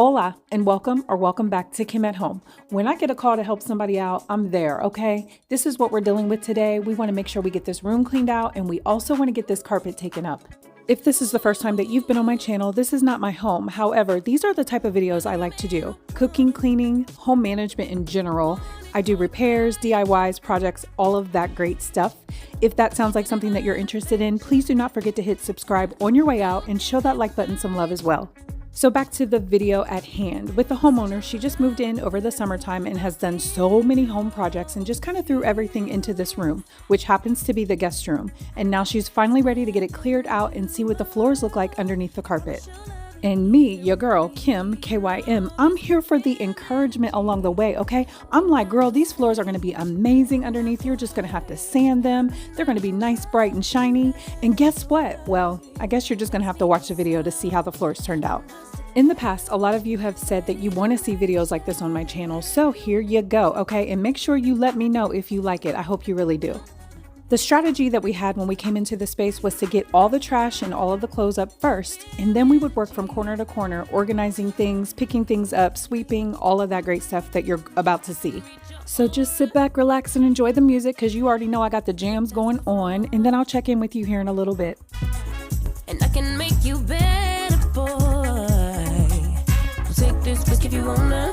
Hola and welcome back to Kim at Home. When I get a call to help somebody out, I'm there, okay? This is what we're dealing with today. We want to make sure we get this room cleaned out and we also want to get this carpet taken up. If this is the first time that you've been on my channel, this is not my home. However, these are the type of videos I like to do. Cooking, cleaning, home management in general. I do repairs, DIYs, projects, all of that great stuff. If that sounds like something that you're interested in, please do not forget to hit subscribe on your way out and show that like button some love as well. So back to the video at hand. With the homeowner, she just moved in over the summertime and has done so many home projects and just kind of threw everything into this room, which happens to be the guest room. And now she's finally ready to get it cleared out and see what the floors look like underneath the carpet. And me, your girl, Kim, KYM, I'm here for the encouragement along the way, okay? I'm like, girl, these floors are gonna be amazing underneath. You're just gonna have to sand them. They're gonna be nice, bright, and shiny. And guess what? Well, I guess you're just gonna have to watch the video to see how the floors turned out. In the past, a lot of you have said that you want to see videos like this on my channel, so here you go, okay? And make sure you let me know if you like it. I hope you really do. The strategy that we had when we came into the space was to get all the trash and all of the clothes up first, and then we would work from corner to corner, organizing things, picking things up, sweeping, all of that great stuff that you're about to see. So just sit back, relax, and enjoy the music because you already know I got the jams going on, and then I'll check in with you here in a little bit. And I can make you better, boy. Take this risk if you wanna.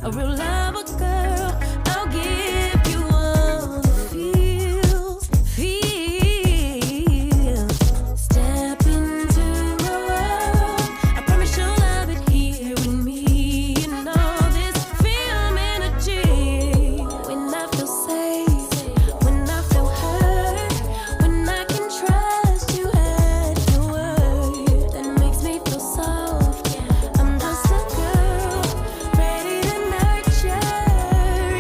A real lover girl. I'll give you all the feels. Step into my world. I promise you'll love it here with me. And all this film energy. When I feel safe, when I feel hurt, when I can trust you at your word, that makes me feel soft. I'm just a girl, ready to nurture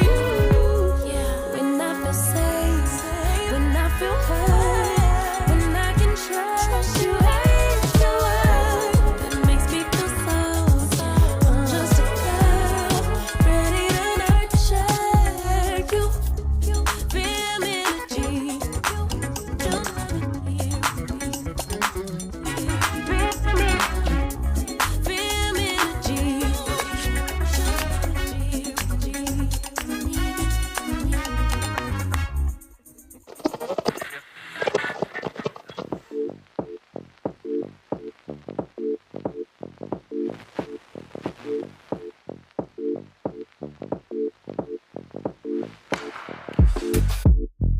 you. When I feel safe, when I feel hurt, when I can trust you at your word, that makes me feel soft. I'm just a girl, ready to nurture you. Feel energy.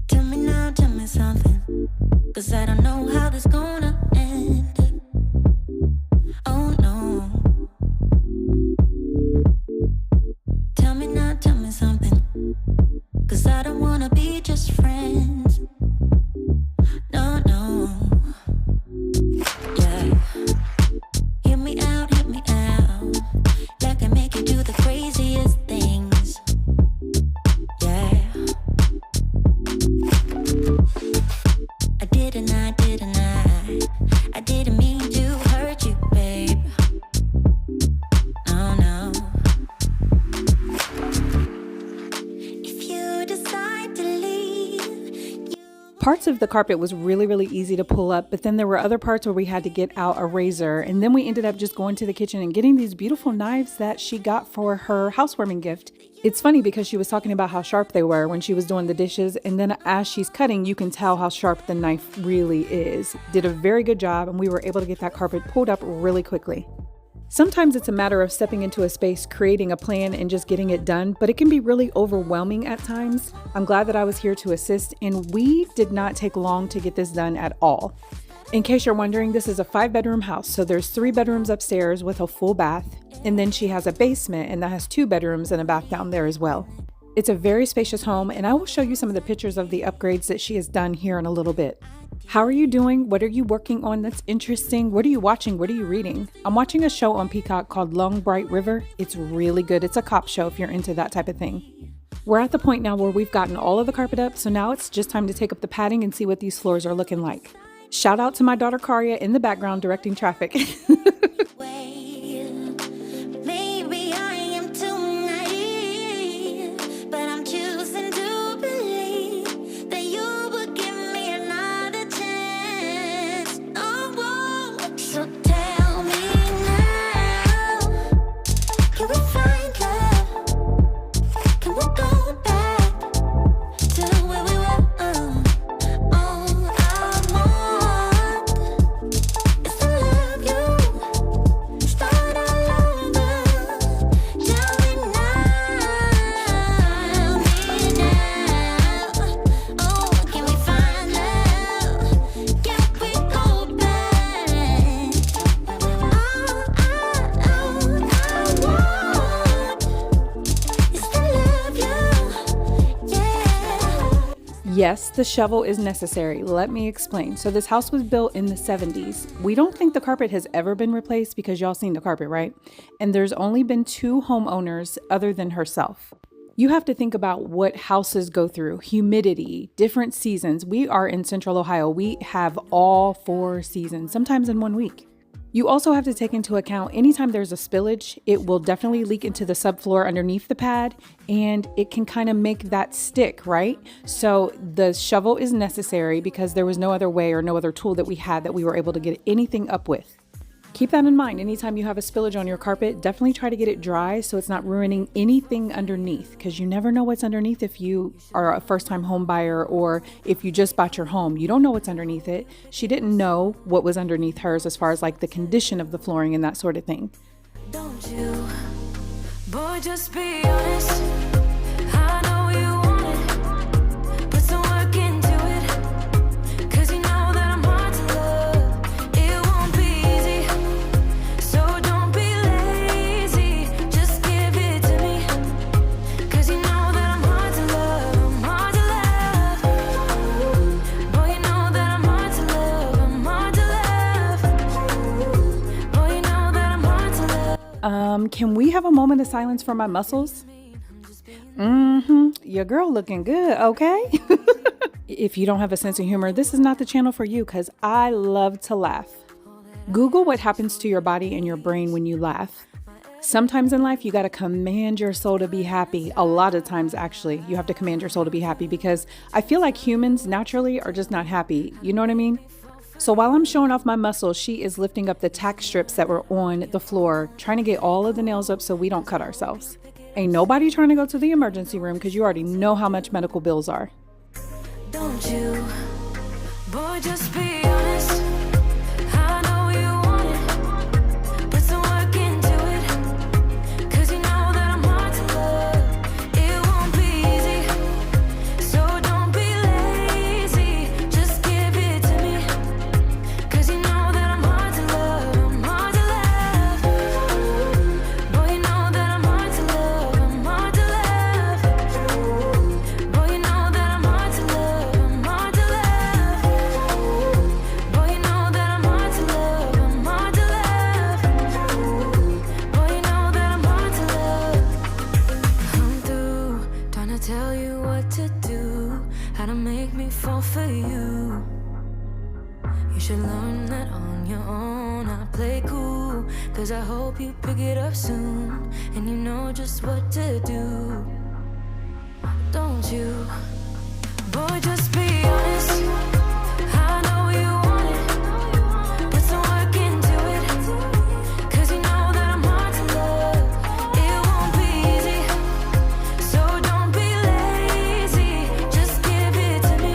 Tell me now, tell me something, 'cause I don't know how this gonna end. Oh no. Tell me now, tell me something, 'cause I don't wanna be just friends. No, no. Yeah. Hear me out, like I make you do the craziest things. Yeah. I didn't mean to hurt you, babe. No, no. If you decide to leave, Parts of the carpet was really easy to pull up, but then there were other parts where we had to get out a razor, and then we ended up just going to the kitchen and getting these beautiful knives that she got for her housewarming gift. It's funny because she was talking about how sharp they were when she was doing the dishes, and then as she's cutting, you can tell how sharp the knife really is. Did a very good job, and we were able to get that carpet pulled up really quickly. Sometimes it's a matter of stepping into a space, creating a plan, and just getting it done, but it can be really overwhelming at times. I'm glad that I was here to assist, and we did not take long to get this done at all. In case you're wondering, this is a 5-bedroom house, so there's 3 bedrooms upstairs with a full bath, and then she has a basement, and that has 2 bedrooms and a bath down there as well. It's a very spacious home, and I will show you some of the pictures of the upgrades that she has done here in a little bit. How are you doing? What are you working on that's interesting? What are you watching? What are you reading? I'm watching a show on Peacock called Long Bright River. It's really good. It's a cop show if you're into that type of thing. We're at the point now where we've gotten all of the carpet up, so now it's just time to take up the padding and see what these floors are looking like. Shout out to my daughter Karia in the background directing traffic. maybe I am too naive, but I'm choosing to believe that you would give me another chance. Oh, whoa. So tell Yes, the shovel is necessary. Let me explain. So this house was built in the 70s. We don't think the carpet has ever been replaced because y'all seen the carpet, right? And there's only been 2 homeowners other than herself. You have to think about what houses go through, humidity, different seasons. We are in Central Ohio. We have all 4 seasons, sometimes in 1 week. You also have to take into account anytime there's a spillage, it will definitely leak into the subfloor underneath the pad, and it can kind of make that stick, right? So the shovel is necessary because there was no other way or no other tool that we had that we were able to get anything up with. Keep that in mind. Anytime you have a spillage on your carpet, definitely try to get it dry so it's not ruining anything underneath, because you never know what's underneath if you are a first-time home buyer or if you just bought your home. You don't know what's underneath it. She didn't know what was underneath hers as far as like the condition of the flooring and that sort of thing. Don't you, boy, just be honest. I know you want it. Put some work into it. 'Cause you know that I'm hard to love. It won't be easy. So don't be lazy. Just give it to me. 'Cause you know that I'm hard to love. I'm hard to love. Boy, you know that I'm hard to love. I'm hard to love. Boy, you know that I'm hard to love. Can we have a moment of silence for my muscles? Your girl looking good, okay? If you don't have a sense of humor, this is not the channel for you because I love to laugh. Google what happens to your body and your brain when you laugh. Sometimes in life, you got to command your soul to be happy. A lot of times, actually, you have to command your soul to be happy because I feel like humans naturally are just not happy. You know what I mean? So while I'm showing off my muscles, she is lifting up the tack strips that were on the floor, trying to get all of the nails up so we don't cut ourselves. Ain't nobody trying to go to the emergency room because you already know how much medical bills are. Don't you, boy, just be honest. I know you want it. Put some work into it. 'Cause you know that I'm hard to love. It won't be easy. So don't be lazy. Just give it to me. 'Cause you know that I'm hard to love. I'm hard to love. Boy, you know that I'm hard to love. I'm hard to love. Boy, you know that I'm hard to love. I'm hard to love. Boy, you know that I'm hard to love. I'm hard to love. Boy, you know that I'm hard to love. I'm through trying to tell you what to do, how to make me fall for you. You should learn that on your own. I play cool, 'cause I hope you pick it up soon, and you know just what to do. Don't you, boy, just be honest. I know you want it. Put some work into it. 'Cause you know that I'm hard to love. It won't be easy. So don't be lazy. Just give it to me.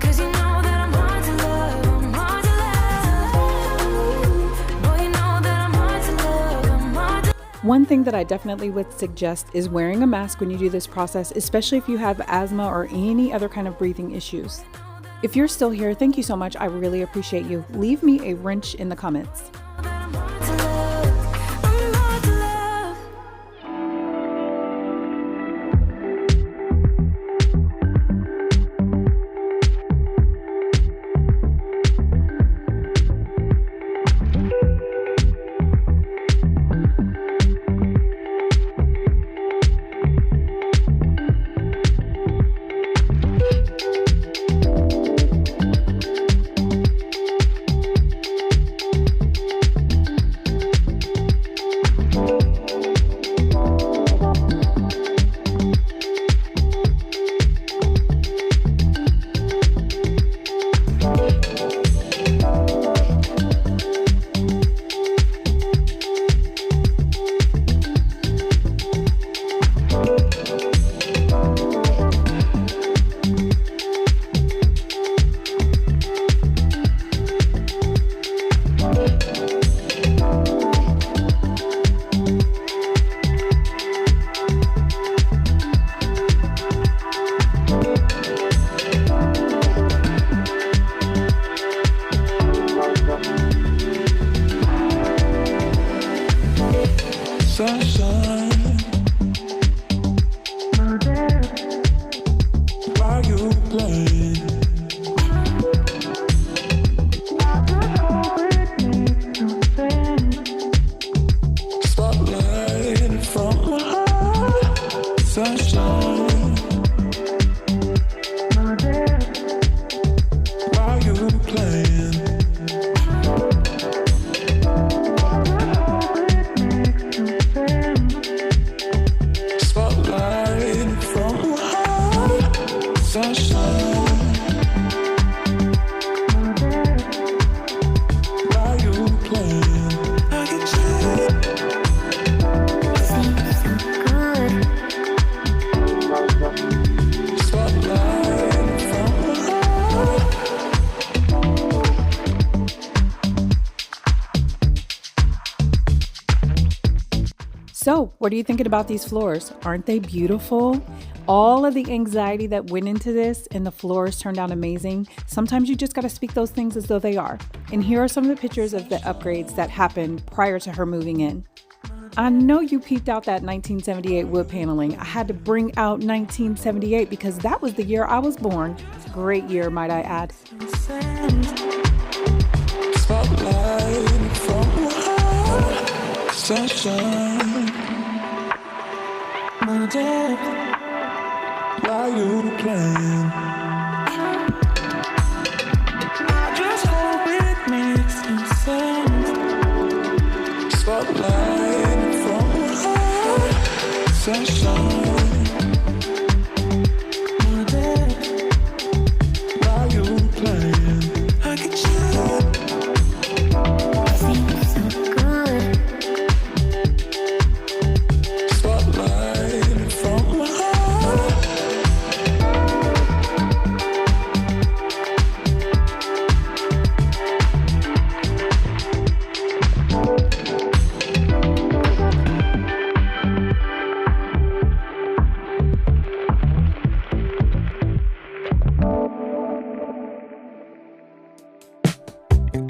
'Cause you know that I'm hard to love. I'm hard to love. Boy, you know that I'm hard to love. I'm hard to love. One thing that I definitely would suggest is wearing a mask when you do this process, especially if you have asthma or any other kind of breathing issues. If you're still here, thank you so much. I really appreciate you. Leave me a wrench in the comments. I'm hard to love. I'm hard to love. Sunshine, why you So, what are you thinking about these floors? Aren't they beautiful? All of the anxiety that went into this and the floors turned out amazing. Sometimes you just got to speak those things as though they are. And here are some of the pictures of the upgrades that happened prior to her moving in. I know you peeped out that 1978 wood paneling. I had to bring out 1978 because that was the year I was born. Great year, might I add. Spotlight from sunshine, my dad, why you playing? I just hope it makes some sense. Spotlight from sunshine, my dad, why you playing? I can tell.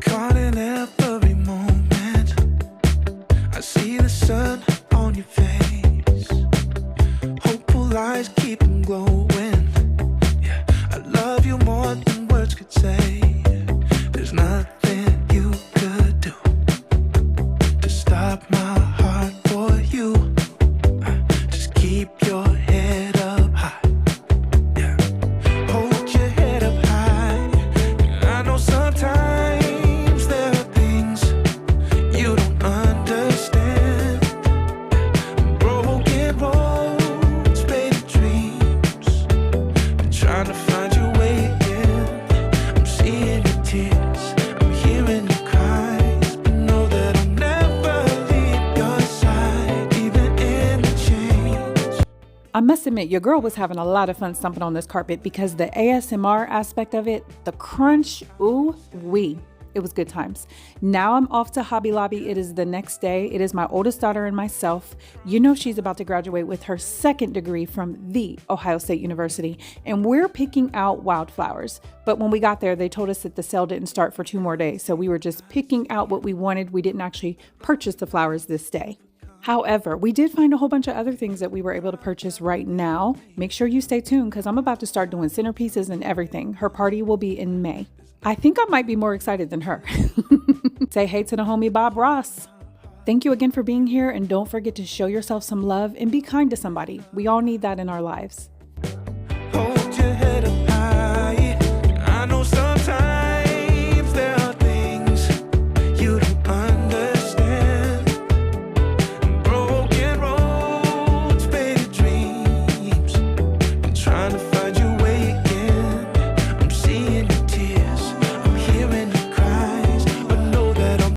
Caught in every moment, I see the sun on your face. Hopeful eyes keep them glowing. Yeah, I love you more than words could say. There's nothing you could do to stop my heart for you. Just keep your head up high. Yeah, hold your head up high. I know sometimes there are things you don't understand. Broken roads, faded dreams. Been trying to find your way again. I'm seeing your tears, I'm hearing your cries, but know that I'll never leave your side, even in the change. I must admit, your girl was having a lot of fun stomping on this carpet because the ASMR aspect of it, the crunch, ooh wee, it was good times. Now I'm off to Hobby Lobby. It is the next day. It is my oldest daughter and myself. You know she's about to graduate with her second degree from the Ohio State University, and we're picking out wildflowers. But when we got there, they told us that the sale didn't start for 2 more days, so we were just picking out what we wanted. We didn't actually purchase the flowers this day. However, we did find a whole bunch of other things that we were able to purchase right now. Make sure you stay tuned because I'm about to start doing centerpieces and everything. Her party will be in May. I think I might be more excited than her. Say hey to the homie Bob Ross. Thank you again for being here, and don't forget to show yourself some love and be kind to somebody. We all need that in our lives.